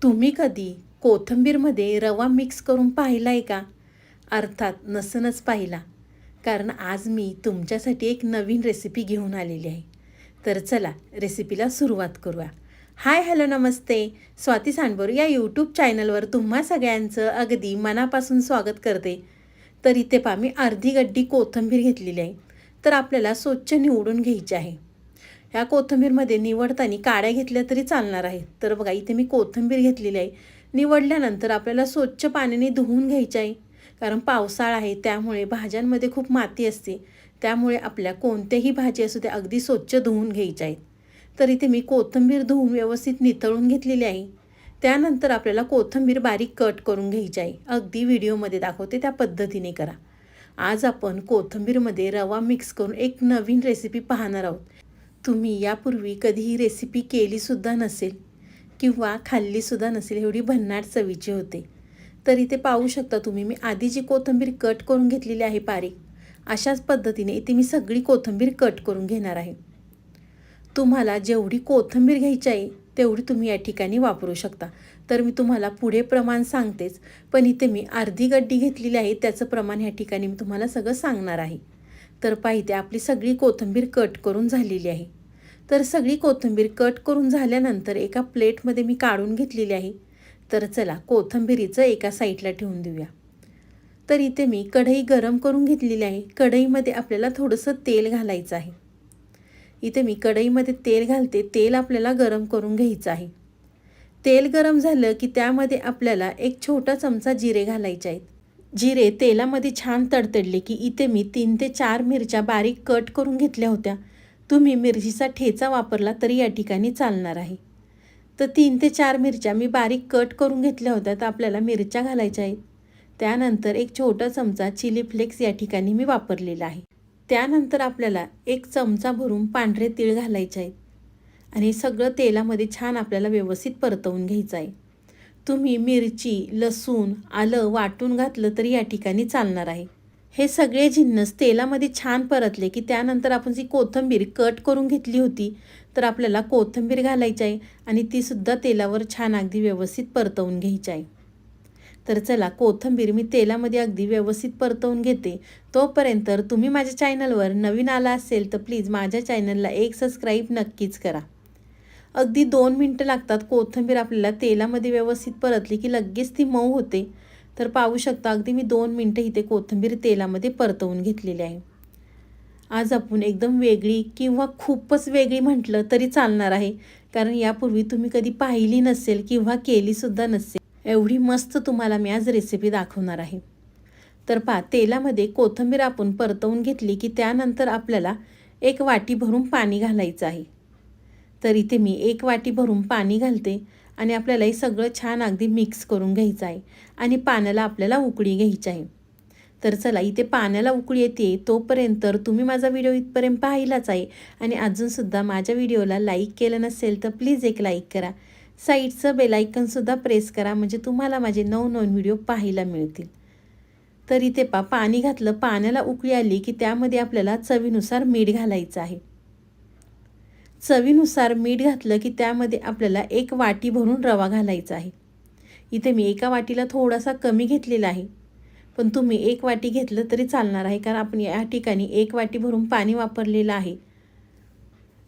तुम्ही कधी कोथिंबीरमध्ये रवा मिक्स करून पाहिला आहे का? अर्थात नसनच पाहिला. कारण आज मी तुमच्यासाठी एक नवीन रेसिपी घेऊन आलेली आहे. तर चला रेसिपीला सुरुवात करूया. हाय हॅलो नमस्ते. स्वाती सांडभोर या यूट्यूब चॅनलवर तुम्हा सगळ्यांचं अगदी मनापासून स्वागत करते. तर इथे पहा मी अर्धी गड्डी कोथिंबीर घेतलेली आहे. तर आपल्याला स्वच्छ निवडून घ्यायची आहे. ह्या कोथिंबीरमध्ये निवडताना काड्या घेतल्या तरी चालणार आहेत. तर बघा इथे मी कोथिंबीर घेतलेली आहे. निवडल्यानंतर आपल्याला स्वच्छ पाण्याने धुवून घ्यायची आहे. कारण पावसाळा आहे त्यामुळे भाज्यांमध्ये खूप माती असते. त्यामुळे आपल्या कोणत्याही भाजी असू त्या अगदी स्वच्छ धुवून घ्यायच्या आहेत. तर इथे मी कोथिंबीर धुवून व्यवस्थित निथळून घेतलेली आहे. त्यानंतर आपल्याला कोथिंबीर बारीक कट करून घ्यायची आहे. अगदी व्हिडिओमध्ये दाखवते त्या पद्धतीने करा. आज आपण कोथिंबीरमध्ये रवा मिक्स करून एक नवीन रेसिपी पाहणार आहोत. तुम्ही यापूर्वी कधी ही रेसिपी केलीसुद्धा नसेल किंवा खाल्लीसुद्धा नसेल, एवढी भन्नाट चवीची होते. तर इथे पाहू शकता तुम्ही मी आधी जी कोथिंबीर कट करून घेतलेली आहे बारीक, अशाच पद्धतीने इथे मी सगळी कोथिंबीर कट करून घेणार आहे. तुम्हाला जेवढी कोथिंबीर घ्यायची आहे तेवढी तुम्ही या ठिकाणी वापरू शकता. तर मी तुम्हाला पुढे प्रमाण सांगतेच, पण इथे मी अर्धी गड्डी घेतलेली आहे त्याचं प्रमाण या ठिकाणी मी तुम्हाला सगळं सांगणार आहे. तर पाहिजे आपली सगळी कोथिंबीर कट करून झालेली आहे. तर सगळी कोथिंबीर कट करून झाल्यानंतर एका प्लेटमध्ये मी काढून घेतलेली आहे. तर चला कोथिंबीरीचं एका साईडला ठेवून देऊया. तर इथे मी कढई गरम करून घेतलेली आहे. कढईमध्ये आपल्याला थोडंसं तेल घालायचं आहे. इथे मी कढईमध्ये तेल घालते. तेल आपल्याला गरम करून घ्यायचं आहे. तेल गरम झालं की त्यामध्ये आपल्याला एक छोटा चमचा जिरे घालायचे आहेत. जिरे तेलामध्ये छान तडतडले की इथे मी 3 ते 4 मिरच्या बारीक कट करून घेतल्या होत्या. तुम्ही मिरचीचा ठेचा वापरला तरी या ठिकाणी चालणार आहे. तर 3 ते 4 मिरच्या मी बारीक कट करून घेतल्या होत्या. तर आपल्याला मिरच्या घालायच्या आहेत. त्यानंतर एक छोटा चमचा चिली फ्लेक्स या ठिकाणी मी वापरलेला आहे. त्यानंतर आपल्याला 1 चमचा भरून पांढरे तीळ घालायचे आहेत. आणि सगळं तेलामध्ये छान आपल्याला व्यवस्थित परतवून घ्यायचं आहे. तुम्ही मिरची, लसूण, आलं वाटून घातलं तरी या ठिकाणी चालणार आहे. हे सगळे जिन्नस तेलामध्ये छान परतले की त्यानंतर आपण जी कोथिंबीर कट करून घेतली होती तर आपल्याला कोथिंबीर घालायची आहे आणि तीसुद्धा तेलावर छान अगदी व्यवस्थित परतवून घ्यायची आहे. तर चला कोथिंबीर मी तेलामध्ये अगदी व्यवस्थित परतवून घेते. तोपर्यंत तुम्ही माझ्या चॅनलवर नवीन आला असेल तर प्लीज माझ्या चॅनलला एक सबस्क्राईब नक्कीच करा. अगदी 2 मिनटं लागतात. कोथिंबीर आपल्याला तेलामध्ये व्यवस्थित परतली की लगेच ती मऊ होते. तर पाहू शकता अगदी मी 2 मिनटं इथे कोथिंबीर तेलामध्ये परतवून घेतलेली आहे. आज आपण एकदम वेगळी किंवा खूपच वेगळी म्हटलं तरी चालणार आहे. कारण यापूर्वी तुम्ही कधी पाहिली नसेल किंवा केलीसुद्धा नसेल. एवढी मस्त तुम्हाला मी आज रेसिपी दाखवणार आहे. तर पहा तेलामध्ये कोथिंबीर आपण परतवून घेतली की त्यानंतर आपल्याला 1 वाटी भरून पाणी घालायचं आहे. तर इथे मी 1 वाटी भरून पाणी घालते आणि आपल्याला हे सगळं छान अगदी मिक्स करून घ्यायचं आहे आणि पाण्याला आपल्याला उकळी घ्यायची आहे. तर चला इथे पाण्याला उकळी येते तोपर्यंत तुम्ही माझा व्हिडिओ इथपर्यंत पाहिलाच आहे आणि अजूनसुद्धा माझ्या व्हिडिओला लाईक केलं नसेल तर प्लीज एक लाईक करा. साईडचं बेलायकनसुद्धा प्रेस करा म्हणजे तुम्हाला माझे नवनवीन व्हिडिओ पाहायला मिळतील. तर इथे पाणी घातलं. पाण्याला उकळी आली की त्यामध्ये आपल्याला चवीनुसार मीठ घालायचं आहे. चवीनुसार मीठ घातलं की त्यामध्ये आपल्याला 1 वाटी भरून रवा घालायचा आहे. इथे मी एका वाटीला थोडासा कमी घेतलेला आहे. पण तुम्ही 1 वाटी घेतलं तरी चालणार आहे कारण आपण या ठिकाणी 1 वाटी भरून पाणी वापरलेलं आहे.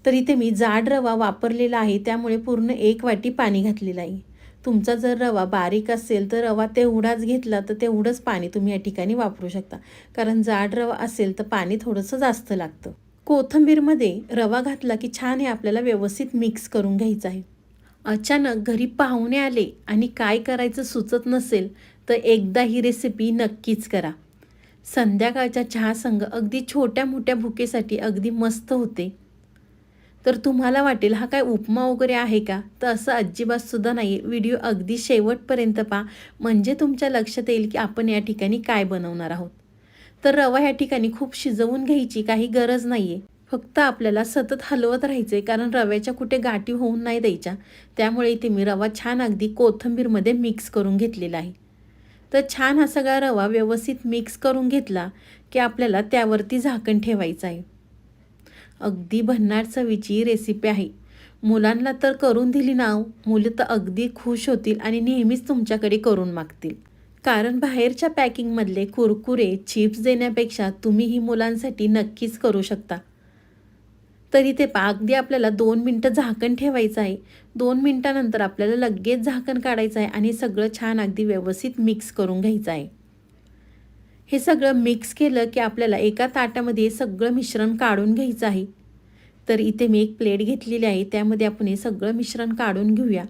तर इथे मी जाड रवा वापरलेला आहे त्यामुळे पूर्ण 1 वाटी पाणी घातलेलं आहे. तुमचा जर रवा बारीक असेल तर रवा तेवढाच घेतला तर तेवढंच पाणी तुम्ही या ठिकाणी वापरू शकता. कारण जाड रवा असेल तर पाणी थोडंसं जास्त लागतं. कोथिंबीरमध्ये रवा घातला की छान हे आपल्याला व्यवस्थित मिक्स करून घ्यायचं आहे. अचानक घरी पाहुणे आले आणि काय करायचं सुचत नसेल तर एकदा ही रेसिपी नक्कीच करा. संध्याकाळच्या चहासंग अगदी छोट्या मोठ्या भुकेसाठी अगदी मस्त होते. तर तुम्हाला वाटेल हा काय उपमा वगैरे आहे का? तर असं अजिबातसुद्धा नाही आहे. व्हिडिओ अगदी शेवटपर्यंत पहा म्हणजे तुमच्या लक्षात येईल की आपण या ठिकाणी काय बनवणार आहोत. तर रवा या ठिकाणी खूप शिजवून घ्यायची काही गरज नाही आहे. फक्त आपल्याला सतत हलवत राहायचं आहे कारण रव्याच्या कुठे गाठी होऊन नाही द्यायच्या. त्यामुळे इथे मी रवा छान अगदी कोथिंबीरमध्ये मिक्स करून घेतलेला आहे. तर छान हा सगळा रवा व्यवस्थित मिक्स करून घेतला की आपल्याला त्यावरती झाकण ठेवायचं आहे. अगदी भन्नाट चवीची रेसिपी आहे. मुलांना तर करून दिली ना हो, मुलं तर अगदी खुश होतील आणि नेहमीच तुमच्याकडे करून मागतील. कारण बाहेरच्या पॅकिंगमधले कुरकुरे, चिप्स देण्यापेक्षा तुम्ही ही मुलांसाठी नक्कीच करू शकता. तर इथे अगदी आपल्याला 2 मिनटं झाकण ठेवायचं आहे. 2 मिनिटानंतर आपल्याला लगेच झाकण काढायचं आहे आणि सगळं छान अगदी व्यवस्थित मिक्स करून घ्यायचं आहे. हे सगळं मिक्स केलं की आपल्याला एका ताटामध्ये सगळं मिश्रण काढून घ्यायचं आहे. तर इथे मी एक प्लेट घेतलेली आहे. त्यामध्ये आपण हे सगळं मिश्रण काढून घेऊया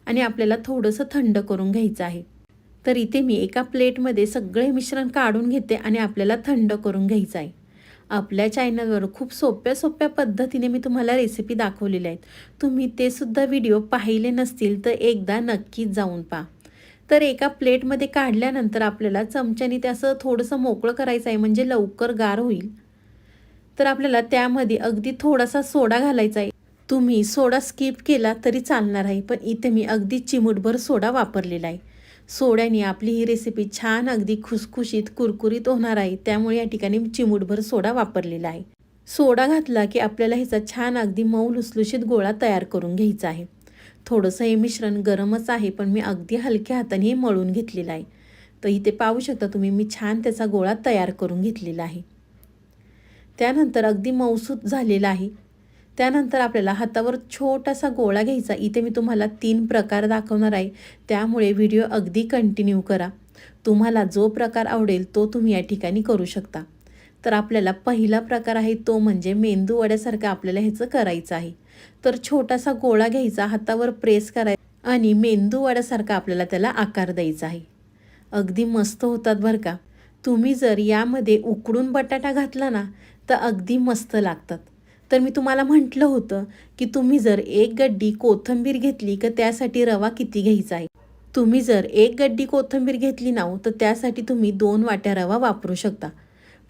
आणि आपल्याला थोडंसं थंड करून घ्यायचं आहे. तर इथे मी एका प्लेटमध्ये सगळे मिश्रण काढून घेते आणि आपल्याला थंड करून घ्यायचं आहे. आपल्या चॅनलवर खूप सोप्या पद्धतीने मी तुम्हाला रेसिपी दाखवलेल्या आहेत. तुम्ही ते सुद्धा व्हिडिओ पाहिले नसतील तर एकदा नक्कीच जाऊन पहा. तर एका प्लेटमध्ये काढल्यानंतर आपल्याला चमच्याने ते असं थोडंसं मोकळं करायचं आहे, म्हणजे लवकर गार होईल. तर आपल्याला त्यामध्ये अगदी थोडासा सोडा घालायचा आहे. तुम्ही सोडा स्किप केला तरी चालणार आहे, पण इथे मी अगदी चिमूटभर सोडा वापरलेला आहे. सोड्याने आपली ही रेसिपी छान अगदी खुसखुशीत कुरकुरीत होणार आहे. त्यामुळे या ठिकाणी मी चिमूटभर सोडा वापरलेला आहे. सोडा घातला की आपल्याला ह्याचा छान अगदी मऊ लुसलुशीत गोळा तयार करून घ्यायचा आहे. थोडंसं हे मिश्रण गरमच आहे, पण मी अगदी हलक्या हाताने हे मळून घेतलेलं आहे. तर इथे पाहू शकता तुम्ही, मी छान त्याचा गोळा तयार करून घेतलेला आहे. त्यानंतर अगदी मऊसूत झालेला आहे. त्यानंतर आपल्याला हातावर छोटासा गोळा घ्यायचा. इथे मी तुम्हाला 3 प्रकार दाखवणार आहे, त्यामुळे व्हिडिओ अगदी कंटिन्यू करा. तुम्हाला जो प्रकार आवडेल तो तुम्ही या ठिकाणी करू शकता. तर आपल्याला पहिला प्रकार आहे तो म्हणजे मेंदू वड्यासारखं आपल्याला ह्याचं करायचं आहे. तर छोटासा गोळा घ्यायचा, हातावर प्रेस करायचा आणि मेंदू वड्यासारखा आपल्याला त्याला आकार द्यायचा आहे. अगदी मस्त होतात बरं का. तुम्ही जर यामध्ये उकडून बटाटा घातला ना तर अगदी मस्त लागतात. तर मी तुम्हाला म्हटलं होतं की तुम्ही जर 1 गड्डी कोथिंबीर घेतली तर त्यासाठी रवा किती घ्यायचा आहे. तुम्ही जर 1 गड्डी कोथिंबीर घेतली ना तर त्यासाठी तुम्ही 2 वाट्या रवा वापरू शकता.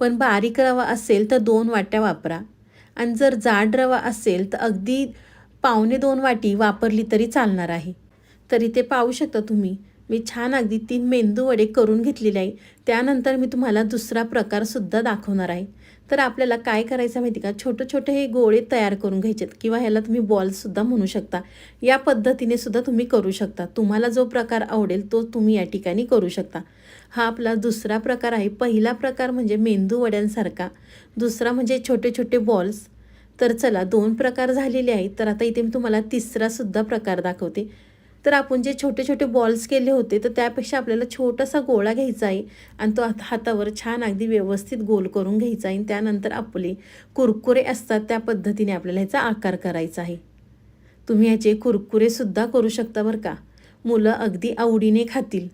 पण बारीक रवा असेल तर 2 वाट्या वापरा आणि जर जाड रवा असेल तर अगदी 1.25-2 वाटी वापरली तरी चालणार आहे. तर इथे पाहू शकता तुम्ही, मी छान अगदी 3 मेंदू वडे करून घेतलेले आहे. त्यानंतर मी तुम्हाला दुसरा प्रकारसुद्धा दाखवणार आहे. तर आपल्याला काय करायचं माहिती का, छोटे हे गोळे तयार करून घ्यायचेत किंवा ह्याला तुम्ही बॉल्ससुद्धा म्हणू शकता. या पद्धतीने सुद्धा तुम्ही करू शकता. तुम्हाला जो प्रकार आवडेल तो तुम्ही या ठिकाणी करू शकता. हा आपला दुसरा प्रकार आहे. पहिला प्रकार म्हणजे मेंदू वड्यांसारखा, दुसरा म्हणजे छोटे बॉल्स. तर चला 2 प्रकार झालेले आहेत. तर आता इथे मी तुम्हाला तिसरासुद्धा प्रकार दाखवते. तर आपण जे छोटे बॉल्स केले होते तर त्यापेक्षा आपल्याला छोटासा गोळा घ्यायचा आहे आणि तो हातावर छान अगदी व्यवस्थित गोल करून घ्यायचा आहे. त्यानंतर आपले कुरकुरे असतात त्या पद्धतीने आपल्याला ह्याचा आकार करायचा आहे. तुम्ही ह्याचे कुरकुरेसुद्धा करू शकता बरं का. मुलं अगदी आवडीने खातील.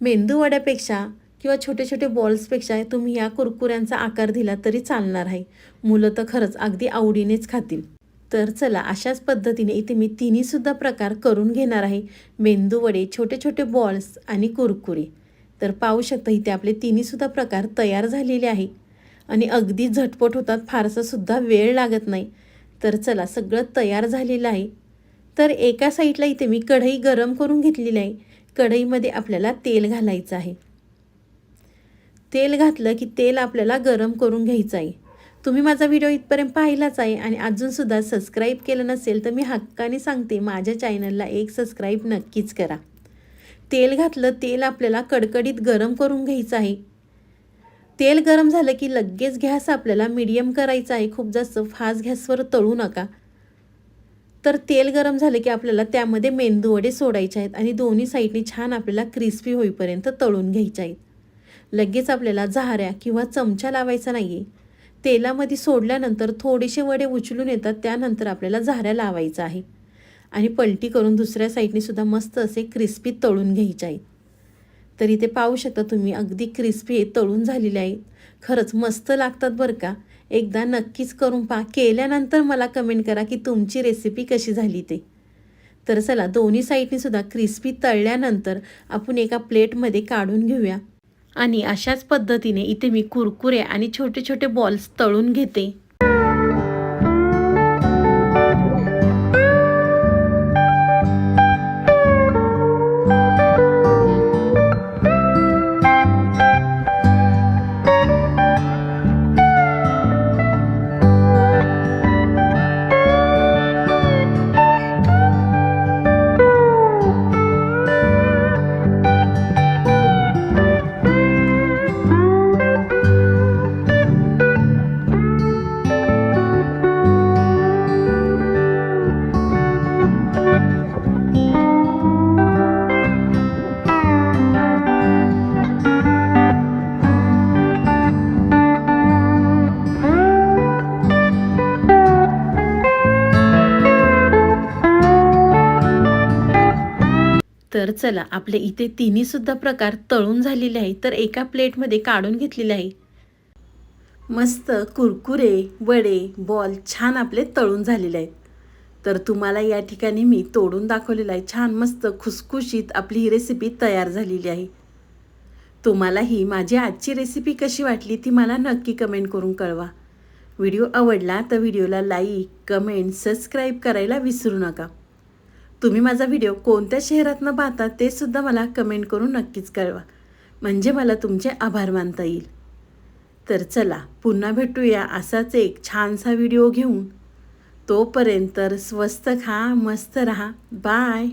मेंदू वड्यापेक्षा किंवा छोटे बॉल्सपेक्षा तुम्ही या कुरकुऱ्यांचा आकार दिला तरी चालणार आहे. मुलं तर खरंच अगदी आवडीनेच खातील. तर चला अशाच पद्धतीने इथे मी तिन्हीसुद्धा प्रकार करून घेणार आहे. मेंदू वडे, छोटे बॉल्स आणि कुरकुरे. तर पाहू शकता इथे आपले तिन्हीसुद्धा प्रकार तयार झालेले आहे आणि अगदी झटपट होतात, फारसासुद्धा वेळ लागत नाही. तर चला सगळं तयार झालेलं आहे. तर एका साईडला इथे मी कढई गरम करून घेतलेली आहे. कढईमध्ये आपल्याला तेल घालायचं आहे. तेल घातलं की तेल आपल्याला गरम करून घ्यायचं आहे. तुम्ही माझा व्हिडिओ इथपर्यंत पाहिलाच आहे आणि अजूनसुद्धा सबस्क्राईब केलं नसेल तर मी हक्काने सांगते, माझ्या चॅनलला एक सबस्क्राईब नक्कीच करा. तेल घातलं, तेल आपल्याला कडकडीत गरम करून घ्यायचं आहे. तेल गरम झालं की लगेच गॅस आपल्याला मीडियम करायचा आहे. खूप जास्त फास्ट गॅसवर तळू नका. तर तेल गरम झालं की आपल्याला त्यामध्ये मेंदू वडे सोडायचे आहेत आणि दोन्ही साईडने छान आपल्याला क्रिस्पी होईपर्यंत तळून घ्यायचे आहेत. लगेच आपल्याला झाऱ्या किंवा चमचा लावायचा नाही आहे. तेलामध्ये सोडल्यानंतर थोडेसे वडे उचलून येतात, त्यानंतर आपल्याला झाऱ्या लावायचा आहे आणि पलटी करून दुसऱ्या साईडने सुद्धा मस्त असे क्रिस्पी तळून घ्यायचे आहेत. तर इथे पाहू शकता तुम्ही अगदी क्रिस्पी तळून झालेले आहेत. खरंच मस्त लागतात बरं का. एकदा नक्कीच करून पहा. केल्यानंतर मला कमेंट करा की तुमची रेसिपी कशी झाली ते. तर चला दोन्ही साईडने सुद्धा क्रिस्पी तळल्यानंतर आपण एका प्लेटमध्ये काढून घेऊया आणि अशाच पद्धतीने इथे मी कुरकुरे आणि छोटे बॉल्स तळून घेते. तर चला, आपले इथे तिन्हीसुद्धा प्रकार तळून झालेले आहे. तर एका प्लेटमध्ये काढून घेतलेले आहे. मस्त कुरकुरे वडे बॉल छान आपले तळून झालेले आहेत. तर तुम्हाला या ठिकाणी मी तोडून दाखवलेलं आहे. छान मस्त खुसखुशीत आपली ही रेसिपी तयार झालेली आहे. तुम्हाला ही माझी आजची रेसिपी कशी वाटली ती मला नक्की कमेंट करून कळवा. व्हिडिओ आवडला तर व्हिडिओला लाईक कमेंट सबस्क्राईब करायला विसरू नका. तुम्ही माझा व्हिडिओ कोणत्या शहरातनं पाहता ते सुद्धा मला कमेंट करून नक्कीच कळवा, म्हणजे मला तुमचे आभार मानता येईल. तर चला, पुन्हा भेटूया असाच एक छानसा व्हिडिओ घेऊन. तोपर्यंत स्वस्त खा मस्त रहा. बाय.